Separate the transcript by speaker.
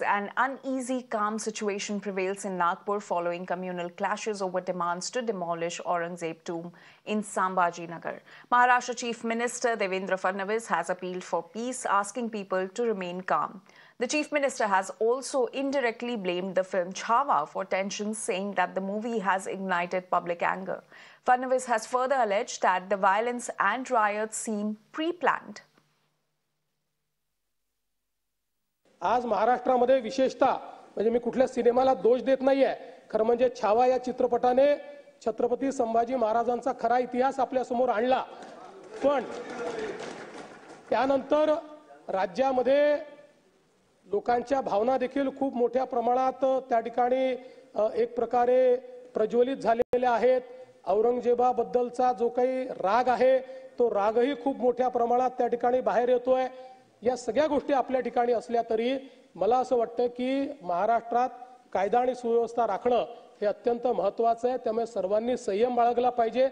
Speaker 1: An uneasy, calm situation prevails in Nagpur following communal clashes over demands to demolish Aurangzeb tomb in Sambhaji Nagar. Maharashtra Chief Minister Devendra Fadnavis has appealed for peace, asking people to remain calm. The Chief Minister has also indirectly blamed the film Chhawa for tensions, saying that the movie has ignited public anger. Fadnavis has further alleged that the violence and riots seem pre-planned.
Speaker 2: आज महाराष्ट्रामध्ये विशेषतः म्हणजे मी कुठल्या सिनेमाला दोष देत नाहीये, खरं म्हणजे छावा या चित्रपटाने छत्रपती संभाजी महाराजांचा खरा इतिहास आपल्या समोर आणला. पण त्यानंतर राज्यामध्ये लोकांच्या भावना देखील खूप मोठ्या प्रमाणात त्या ठिकाणी एक प्रकारे प्रज्वलित झालेल्या आहेत. औरंगजेबाबद्दलचा जो काही राग आहे तो रागही खूप मोठ्या प्रमाणात त्या ठिकाणी बाहेर येतोय. या सगळ्या गोष्टी आपल्या ठिकाणी असल्या तरी मला असं वाटतं की महाराष्ट्रात कायदा आणि सुव्यवस्था राखणं हे अत्यंत महत्त्वाचं आहे. त्यामुळे सर्वांनी संयम बाळगला पाहिजे.